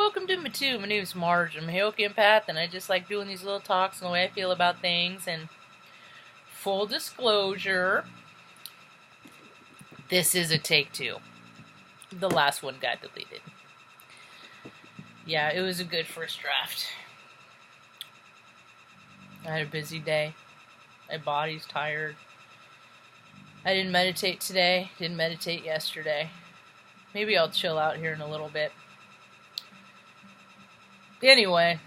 welcome to my name's Marge. I'm a Hayoke empath, and I just like doing these little talks and the way I feel about things. And full disclosure, this is a take 2. The last one got deleted. Yeah, it was a good first draft. I had a busy day. My body's tired. I didn't meditate today. Didn't meditate yesterday. Maybe I'll chill out here in a little bit. Anyway,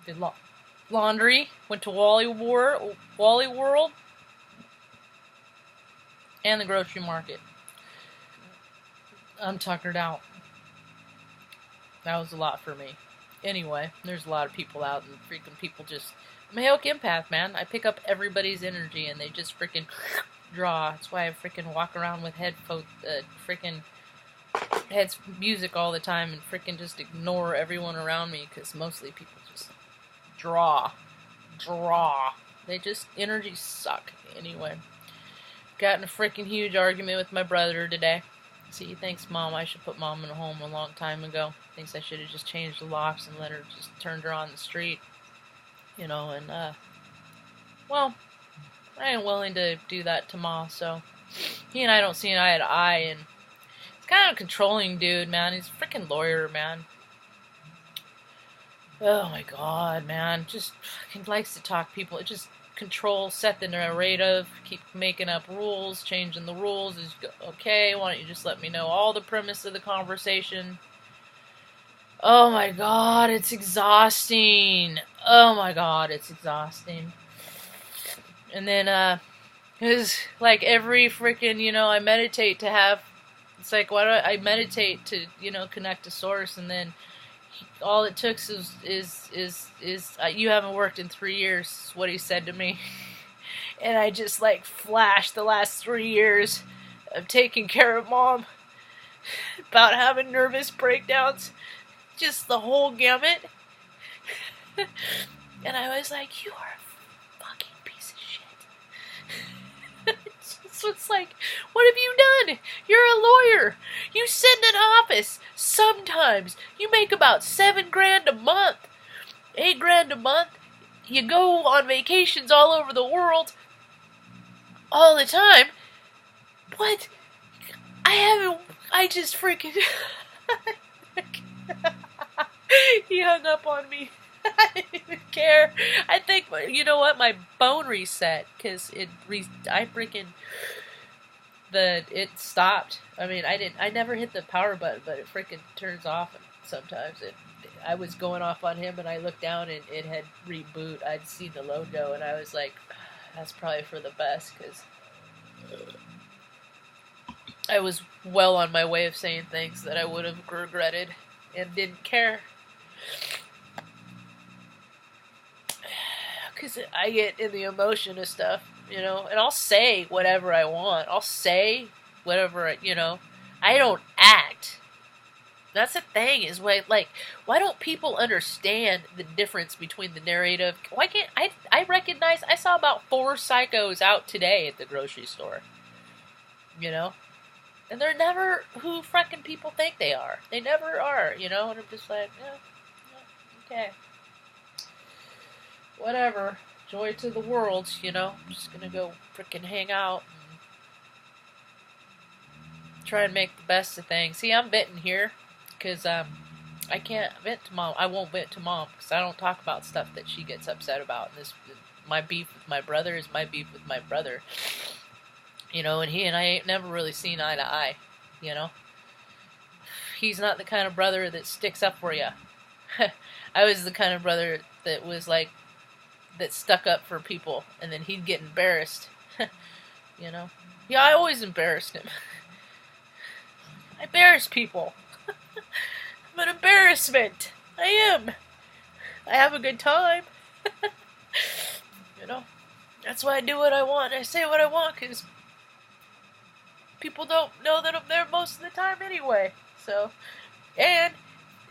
did laundry, went to Wally World, and the grocery market. I'm tuckered out. That was a lot for me. Anyway, there's a lot of people out, and freaking people just... I'm a Hayoke empath, man. I pick up everybody's energy, and they just freaking draw. That's why I freaking walk around with headphones, music all the time and freaking just ignore everyone around me, because mostly people just draw. They just, energies suck. Anyway, got in a freaking huge argument with my brother today. See, thanks Mom, I should put Mom in a home a long time ago. Thinks I should have just changed the locks and let her, just turned her on the street. You know, and well, I ain't willing to do that to Ma, so he and I don't see an eye to eye, and kind of a controlling dude, man. He's a freaking lawyer, man. Oh my god, man. Just fucking likes to talk people. It just control, set the narrative, keep making up rules, changing the rules. Is okay, why don't you just let me know all the premise of the conversation? Oh my god, it's exhausting. Oh my god, it's exhausting. And then, it's like every freaking, I meditate to have... It's like, why do I meditate to, connect to source, and then all it took is you haven't worked in 3 years, is what he said to me. And I just, flashed the last 3 years of taking care of Mom, about having nervous breakdowns, just the whole gamut. And I was like, you are a fucking piece of shit. So it's like, what have you done? You're a lawyer. You sit in an office. Sometimes you make about $7,000 a month, $8,000 a month. You go on vacations all over the world, all the time. What? I just freaking... He hung up on me. I didn't even care. I think, you know what, my phone reset, because it stopped. I mean, I never hit the power button, but it freaking turns off sometimes. I was going off on him, and I looked down, and it had reboot. I'd seen the logo, and I was like, that's probably for the best, because I was well on my way of saying things that I would have regretted and didn't care. Because I get in the emotion of stuff, and I'll say whatever I want. I'll say whatever, I don't act. That's the thing, is why don't people understand the difference between the narrative? Why can't I recognize, I saw about 4 psychos out today at the grocery store, and they're never who frickin' people think they are. They never are, and I'm just like, okay. Whatever. Joy to the world, I'm just gonna go frickin' hang out and try and make the best of things. See, I'm venting here, because I can't vent to Mom. I won't vent to Mom, because I don't talk about stuff that she gets upset about. And my beef with my brother is my beef with my brother. And he and I ain't never really seen eye to eye, He's not the kind of brother that sticks up for you. I was the kind of brother that was that stuck up for people, and then he'd get embarrassed. Yeah, I always embarrassed him. I embarrass people. I'm an embarrassment. I am. I have a good time. That's why I do what I want. I say what I want, because people don't know that I'm there most of the time anyway. So, and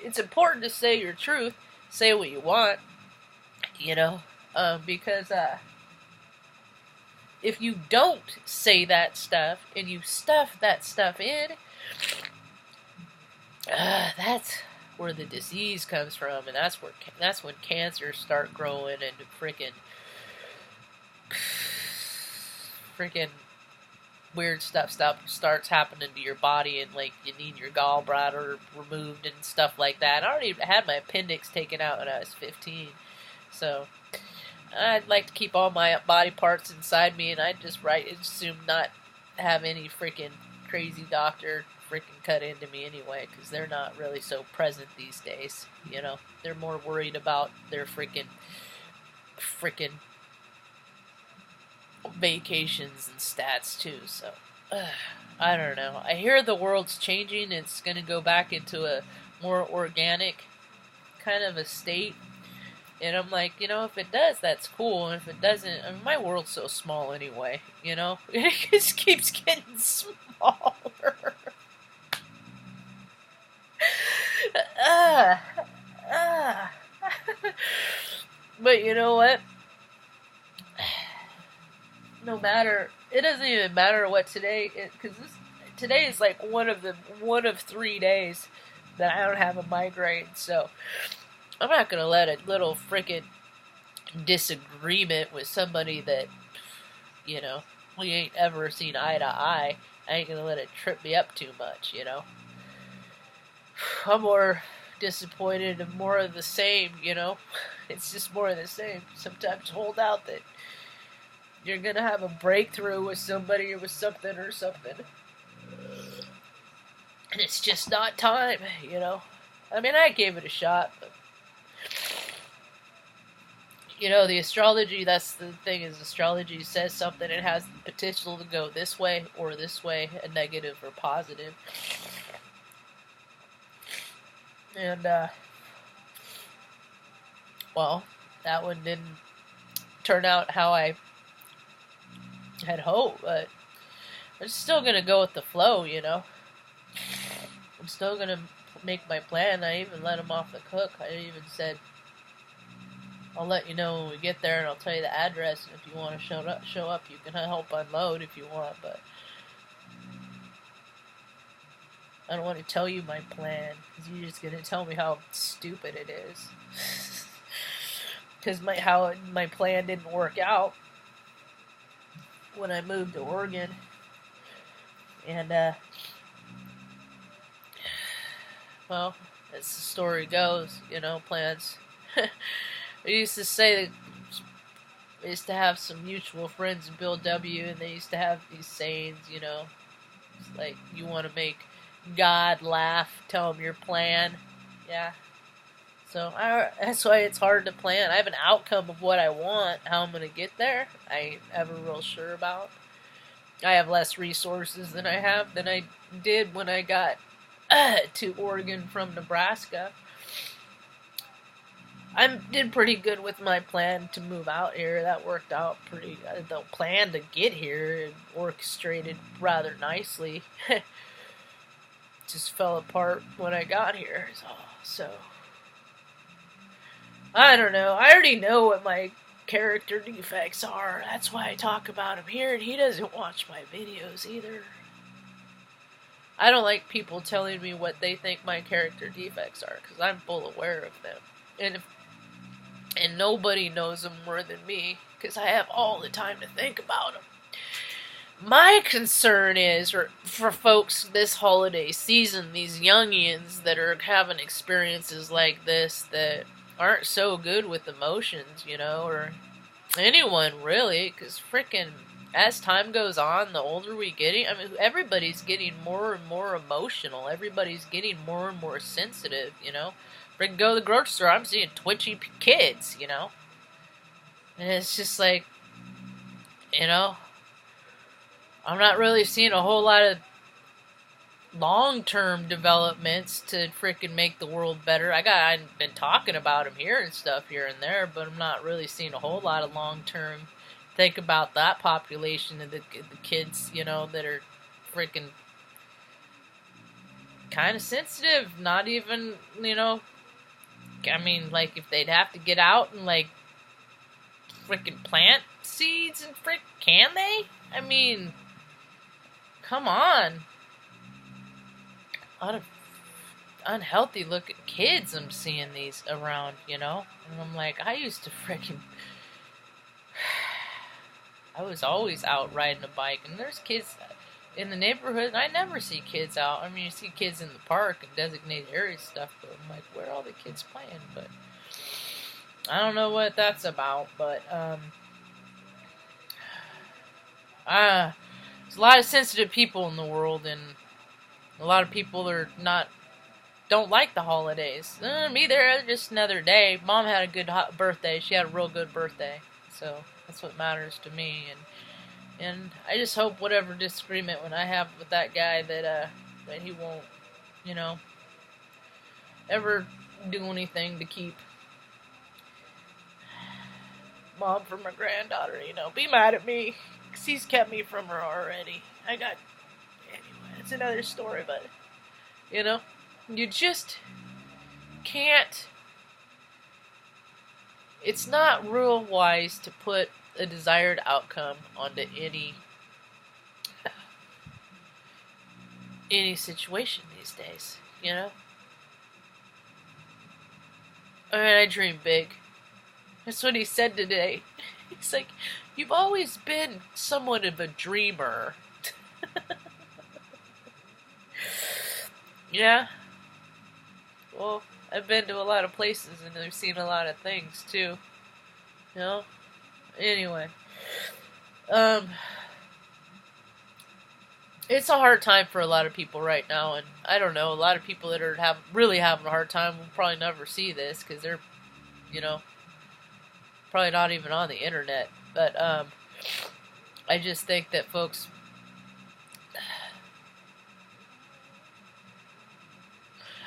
it's important to say your truth. Say what you want. Because if you don't say that stuff and you stuff that stuff in, that's where the disease comes from, and that's when cancers start growing and freaking weird stuff starts happening to your body, and like you need your gallbladder removed and stuff like that. I already had my appendix taken out when I was 15, so I'd like to keep all my body parts inside me, and I'd just assume not have any freaking crazy doctor freaking cut into me anyway, because they're not really so present these days. You know, they're more worried about their freaking vacations and stats too. So I don't know. I hear the world's changing. It's going to go back into a more organic kind of a state. And I'm like, you know, if it does, that's cool. And if it doesn't, I mean, my world's so small anyway, you know? It just keeps getting smaller. But you know what? No matter, it doesn't even matter what today, because today is like one of 3 days that I don't have a migraine, so I'm not gonna let a little freaking disagreement with somebody that, you know, we ain't ever seen eye to eye. I ain't gonna let it trip me up too much, you know. I'm more disappointed and more of the same, you know. It's just more of the same. Sometimes hold out that you're gonna have a breakthrough with somebody or with something, and it's just not time, you know. I mean, I gave it a shot, but you know, the astrology, that's the thing, is astrology says something, it has the potential to go this way or this way, a negative or positive. And well, that one didn't turn out how I had hoped, but I'm still gonna go with the flow, you know. I'm still gonna make my plan. I even let him off the hook. I even said, I'll let you know when we get there, and I'll tell you the address, and if you want to show up, you can help unload if you want, but I don't want to tell you my plan, because you're just gonna tell me how stupid it is. Because my plan didn't work out when I moved to Oregon, and well, as the story goes, you know, plans. We used to say that we used to have some mutual friends in Bill W, and they used to have these sayings, you know, it's like, you want to make God laugh, tell him your plan. Yeah. So that's why it's hard to plan. I have an outcome of what I want. How I'm going to get there, I ain't ever real sure about. I have less resources than I did when I got to Oregon from Nebraska. I did pretty good with my plan to move out here. That worked out pretty good. The plan to get here orchestrated rather nicely. Just fell apart when I got here. So I don't know. I already know what my character defects are. That's why I talk about him here, and he doesn't watch my videos either. I don't like people telling me what they think my character defects are, because I'm full aware of them. And nobody knows them more than me, because I have all the time to think about them. My concern is, for folks this holiday season, these youngins that are having experiences like this that aren't so good with emotions, you know, or anyone really, because freaking, as time goes on, the older we get, I mean, everybody's getting more and more emotional. Everybody's getting more and more sensitive, you know. Freaking go to the grocery store, I'm seeing twitchy kids, you know. And it's just like, you know, I'm not really seeing a whole lot of long-term developments to freaking make the world better. I've been talking about them here and stuff here and there, but I'm not really seeing a whole lot of long-term. Think about that population of the kids, you know, that are freaking kind of sensitive. Not even, you know, I mean, like, if they'd have to get out and, like, freaking plant seeds and can they? I mean, come on. unhealthy looking kids I'm seeing these around, And I'm like, I used to freaking. I was always out riding a bike, and there's kids in the neighborhood, and I never see kids out. I mean, you see kids in the park and designated area stuff, but I'm like, where are all the kids playing? But I don't know what that's about, but there's a lot of sensitive people in the world, and a lot of people don't like the holidays. Me there, just another day. Mom had a good birthday. She had a real good birthday, so that's what matters to me. And I just hope whatever disagreement when I have with that guy that he won't, ever do anything to keep Mom from her granddaughter. Be mad at me, 'cause he's kept me from her already. Anyway, it's another story, but you just can't. It's not real wise to put a desired outcome onto any situation these days, I mean, I dream big. That's what he said today. He's like, you've always been somewhat of a dreamer. Yeah. Well, I've been to a lot of places and I've seen a lot of things too. Anyway. It's a hard time for a lot of people right now, and I don't know, a lot of people that are really having a hard time will probably never see this, because they're, probably not even on the internet, but, I just think that folks,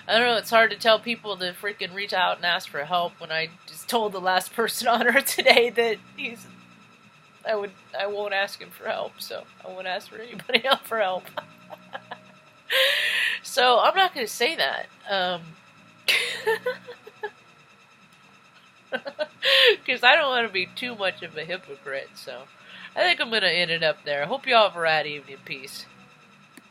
I don't know, it's hard to tell people to freaking reach out and ask for help when I just told the last person on Earth today that I won't ask him for help, so I won't ask for anybody else for help. So I'm not going to say that. Because I don't want to be too much of a hypocrite, so I think I'm going to end it up there. I hope you all have a rad evening. Peace.